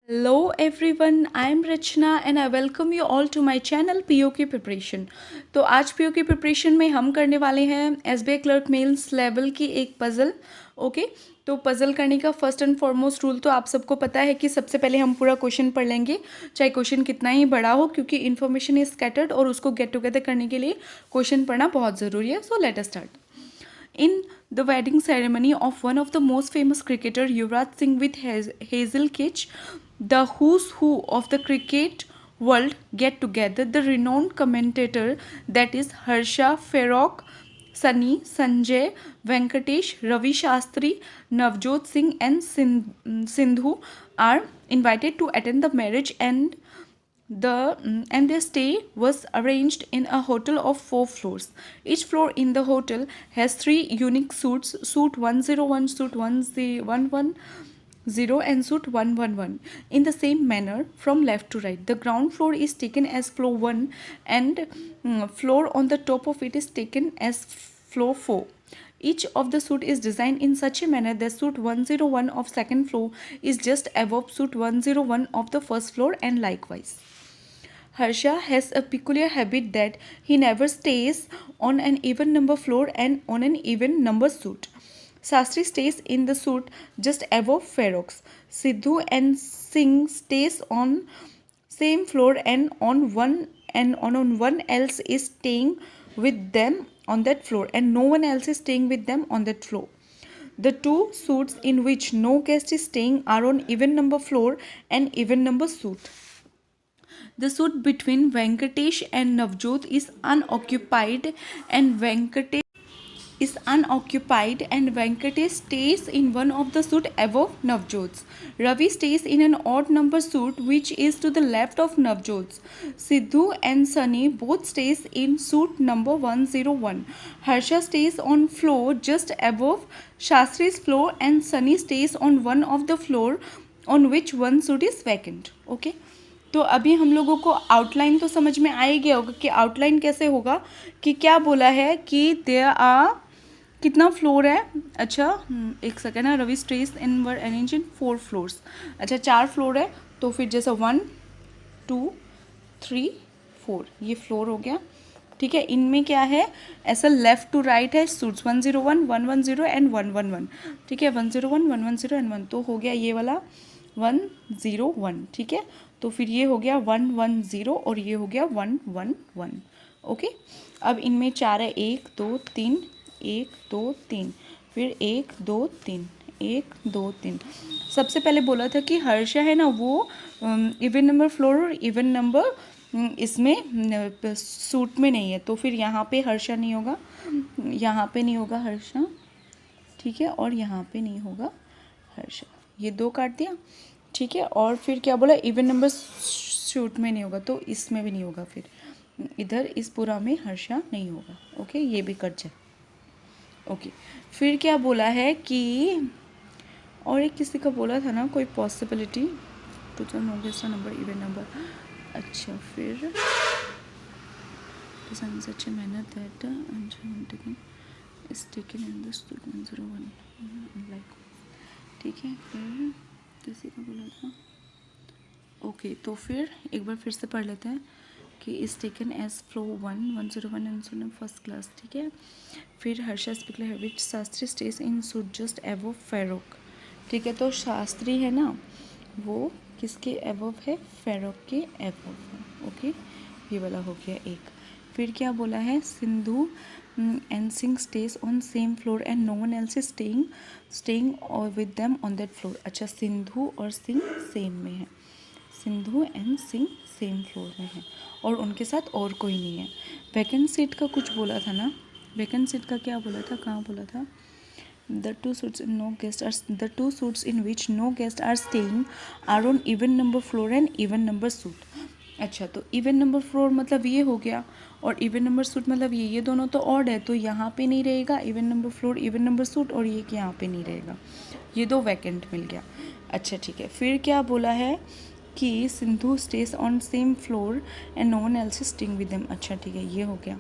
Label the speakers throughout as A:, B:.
A: Hello everyone, I am Rachna and I welcome you all to my channel POK Preparation। तो आज POK Preparation में हम करने वाले हैं SBI क्लर्क मेंस लेवल की एक पज़ल। ओके, तो पज़ल करने का फर्स्ट एंड फॉरमोस्ट रूल तो आप सबको पता है कि सबसे पहले हम पूरा क्वेश्चन पढ़ लेंगे, चाहे क्वेश्चन कितना ही बड़ा हो, क्योंकि इन्फॉर्मेशन इज स्कैटर्ड और उसको गेट टुगेदर करने के लिए क्वेश्चन पढ़ना बहुत ज़रूरी है। So let us start. In the wedding ceremony of one of the most famous cricketer Yuvraj Singh with Hazel Kitch, the who's who of the cricket world get together. The renowned commentator, that is Harsha, Farokh, Sunny, Sanjay, Venkatesh, Ravi Shastri, Navjot Singh and Sindhu are invited to attend the marriage, and their stay was arranged in a hotel of 4 floors. Each floor in the hotel has 3 unique suites: suite 101, suite 110, and suite 111, in the same manner from left to right. The ground floor is taken as floor 1, and floor on the top of it is taken as floor 4. Each of the suite is designed in such a manner that suite 101 of second floor is just above suite 101 of the first floor, and likewise. Harsha has a peculiar habit that he never stays on an even number floor and on an even number suite. Shastri stays in the suite just above Ferox. Sidhu and Singh stays on same floor and on one else is staying with them on that floor, and no one else is staying with them on that floor. The two suites in which no guest is staying are on even number floor and even number suite. The suite between Venkatesh and Navjot is unoccupied, and Venkatesh stays in one of the suite above Navjot's. Ravi stays in an odd number suite which is to the left of Navjot's. Sidhu and Sunny both stays in suite number 101. Harsha stays on floor just above Shastri's floor, and Sunny stays on one of the floor on which one suite is vacant. Okay. तो अभी हम लोगों को outline तो समझ में आ ही गया होगा कि आउटलाइन कैसे होगा, कि क्या बोला है कि देयर आर कितना फ्लोर है। अच्छा एक सेकेंड है, Ravi stays in were arrange in 4 floors. अच्छा 4 फ्लोर है, तो फिर जैसा 1 2 3 4 ये फ्लोर हो गया। ठीक है, इनमें क्या है, ऐसा लेफ्ट टू राइट है, सूट्स 101 110 एंड 111। ठीक है, 101 110 एंड 1, तो हो गया ये वाला 101। ठीक है, तो फिर ये हो गया 110 और ये हो गया 111। ओके, अब इनमें 4 है, 1 2 3 1 2 3, फिर 1 2 3 1 2 3। सबसे पहले बोला था कि हर्षा है ना वो इवन नंबर फ्लोर और इवन नंबर इसमें सूट में नहीं है, तो फिर यहाँ पे हर्षा नहीं होगा, यहाँ पे नहीं होगा हर्षा। ठीक है, और यहाँ पे नहीं होगा हर्षा, ये 2 काट दिया। ठीक है, और फिर क्या बोला, इवन नंबर शूट में नहीं होगा, तो इसमें भी नहीं होगा, फिर इधर इस पूरा में हर्षा नहीं होगा। ओके, ये भी कट जाए। ओके, फिर क्या बोला है कि और एक किसी का बोला था ना कोई possibility, two number even number. अच्छा फिर such a manner that is taken in this 101 like. ठीक है, फिर किसी का बोला था। ओके, तो फिर एक बार फिर से पढ़ लेते हैं कि is taken as floor 101 and first class. ठीक है, फिर हर्षा स्पीकर हैविट Shastri stage in suit just एवो फेरोक। ठीक है, तो शास्त्री है ना वो किसके एवव है, फेरोक के एवव है। ओके, ये वाला हो गया एक। फिर क्या बोला है, Sindhu and Singh stays on same floor and no one else is staying with them on that floor. अच्छा, सिंधु और सिंह सेम में है, Sindhu and Singh same floor में है और उनके साथ और कोई नहीं है। वैकेंट सीट का कुछ बोला था ना, वैकेंट सीट का क्या बोला था, कहाँ बोला था, the two suites in which no guests are staying are on even number floor and even number suite। अच्छा, तो इवन नंबर फ्लोर मतलब ये हो गया, और इवन नंबर सूट मतलब ये दोनों तो ऑड है, तो यहाँ पे नहीं रहेगा even number floor even number suit, और ये यहाँ पे नहीं रहेगा, ये 2 वैकेंट मिल गया। अच्छा ठीक है, फिर क्या बोला है कि Sindhu stays on same floor and no one else is staying with them. अच्छा ठीक है, ये हो गया।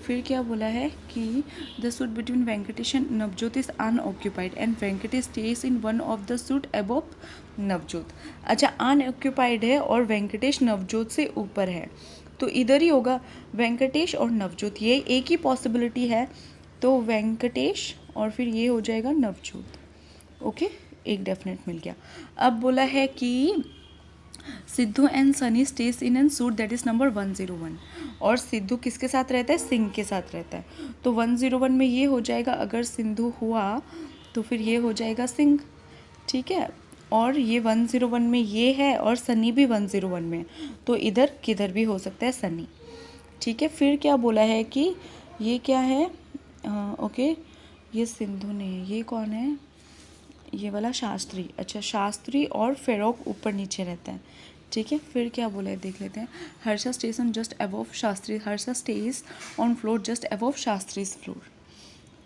A: फिर क्या बोला है कि the suit between Venkatesh and Navjot is unoccupied and Venkatesh stage in one of the suit above Navjot. अच्छा, अनऑक्यूपाइड है और वेंकटेश नवजोत से ऊपर है, तो इधर ही होगा वेंकटेश और नवजोत, ये एक ही पॉसिबिलिटी है, तो वेंकटेश और फिर ये हो जाएगा नवजोत। ओके, एक डेफिनेट मिल गया। अब बोला है कि Sidhu and Sunny stage in N suit that is number 101, और सिद्धू किसके साथ रहता है? सिंह के साथ रहता है, तो 101 में ये हो जाएगा, अगर सिंधु हुआ तो फिर ये हो जाएगा सिंह, ठीक है। और ये 101 में ये है और सनी भी 101 में, तो इधर किधर भी हो सकता है सनी, ठीक है। फिर क्या बोला है कि ये क्या है? ओके, ये सिंधु ने, ये कौन है? ये वाला शास्त्री। अच्छा, शास्त्री और फेरोक ऊपर नीचे रहता है, ठीक है। फिर क्या बोला है देख लेते हैं। Harsha stage on just above Shastri, Harsha stage on floor just above Shastri's floor.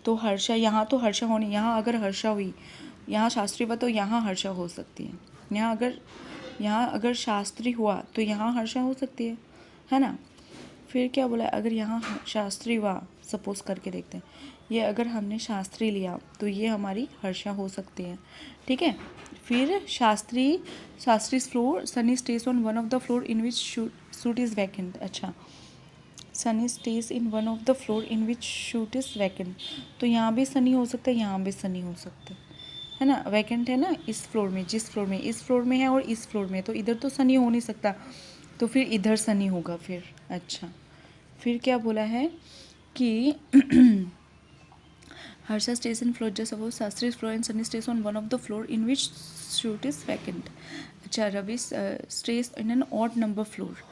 A: तो हर्षा, यहाँ तो हर्षा होनी, यहाँ अगर हर्षा हुई, यहाँ शास्त्री हुआ तो यहाँ हर्षा हो सकती है, यहाँ अगर शास्त्री हुआ तो यहाँ हर्षा हो सकती है ना। फिर क्या बोला है? अगर यहाँ शास्त्री हुआ, सपोज करके देखते हैं, ये अगर हमने शास्त्री लिया तो ये हमारी हर्षा हो सकती है, ठीक है। फिर Shastri floor, Sunny stage on one of the floor in which suit is vacant. अच्छा, Sunny stage in one of the floor in which suit is vacant, तो यहाँ भी सनी हो सकता है, यहाँ भी सनी हो सकता है ना। वैकेंट है ना इस फ्लोर में, जिस फ्लोर में, इस फ्लोर में है और इस फ्लोर में, तो इधर तो सनी हो नहीं सकता, तो फिर इधर सनी होगा फिर। अच्छा, फिर क्या बोला है कि Harsha stays in floor just above Shastri floor and Sunny stage on one of the floor in which suite is vacant. अच्छा, Ravi stays in an odd number floor.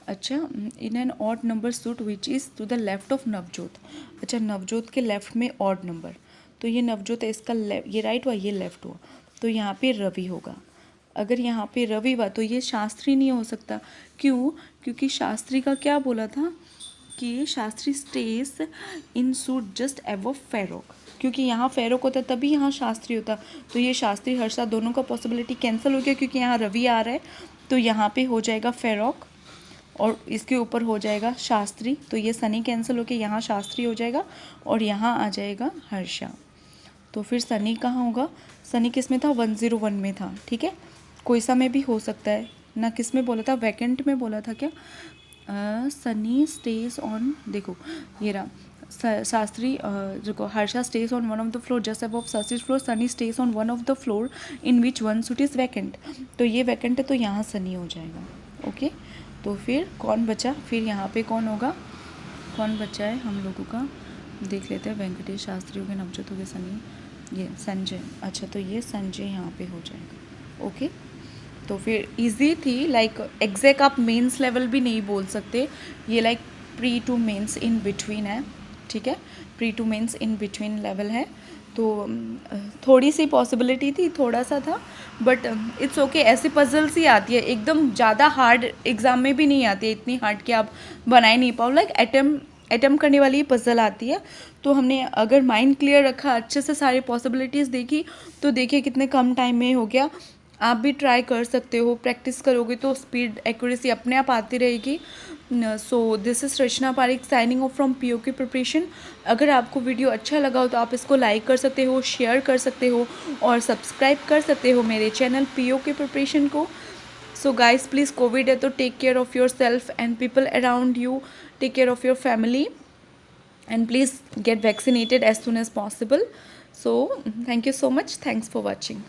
A: अच्छा, in an odd number suite which is to the left of Navjot. अच्छा, नवजोत के left में odd number, तो ये नवजोत है, इसका ये राइट हुआ, ये लेफ्ट हुआ, तो यहाँ पे रवि होगा। अगर यहाँ पे रवि हुआ तो ये शास्त्री नहीं हो सकता, क्यों? क्योंकि शास्त्री का क्या बोला था कि Shastri stage in suit just above फेरोक, क्योंकि यहाँ फेरोक होता तभी यहाँ शास्त्री होता, तो ये शास्त्री हर्षा दोनों का पॉसिबिलिटी कैंसिल हो गया, क्योंकि यहाँ रवि आ रहा है, तो यहाँ पे हो जाएगा फेरोक और इसके ऊपर हो जाएगा शास्त्री, तो ये सनी कैंसिल होकर यहाँ शास्त्री हो जाएगा और यहाँ आ जाएगा हर्षा। तो फिर सनी कहाँ होगा? सनी किस में था? 101 में था, ठीक है। कोई सा में भी हो सकता है ना, किस में बोला था? वैकेंट में बोला था क्या? सनी स्टेज ऑन, देखो ये रहा शास्त्री, देखो Harsha stage on one of the floor just above Shastri floor, Sunny stage on one of the floor in which one suit is vacant, तो ये वैकेंट है तो यहाँ सनी हो जाएगा। ओके, तो फिर कौन बचा? फिर यहाँ पे कौन होगा? कौन बचा है हम लोगों का? देख लेते हैं। वेंकटेश, शास्त्री हो गए, नवजोत हो गए, सनी, ये संजय। अच्छा, तो ये संजय यहाँ पे हो जाएगा। ओके, तो फिर इजी थी, लाइक एग्जैक्ट आप मेंस लेवल भी नहीं बोल सकते, ये like pre to mains in between है, ठीक है। Pre to mains in between level है, तो थोड़ी सी पॉसिबिलिटी थी, थोड़ा सा था, बट इट्स ओके। ऐसी पजल्स ही आती है, एकदम ज़्यादा हार्ड एग्ज़ाम में भी नहीं आती है, इतनी हार्ड कि आप बना ही नहीं पाओ, लाइक अटेम्प्ट करने वाली पजल आती है। तो हमने अगर माइंड क्लियर रखा, अच्छे से सारी पॉसिबिलिटीज़ देखी, तो देखिए कितने कम टाइम में हो गया। आप भी ट्राई कर सकते हो, प्रैक्टिस करोगे तो स्पीड, एक्यूरेसी अपने आप आती रहेगी। So this is Rachna Pareek signing off from POK preparation. अगर आपको वीडियो अच्छा लगा हो तो आप इसको लाइक कर सकते हो, शेयर कर सकते हो और सब्सक्राइब कर सकते हो मेरे चैनल पीओके प्रिपरेशन को। सो गाइस, प्लीज़, कोविड है तो take care of yourself and people around you, take care of your family and please get vaccinated as soon as possible. So thank you so much. Thanks for watching.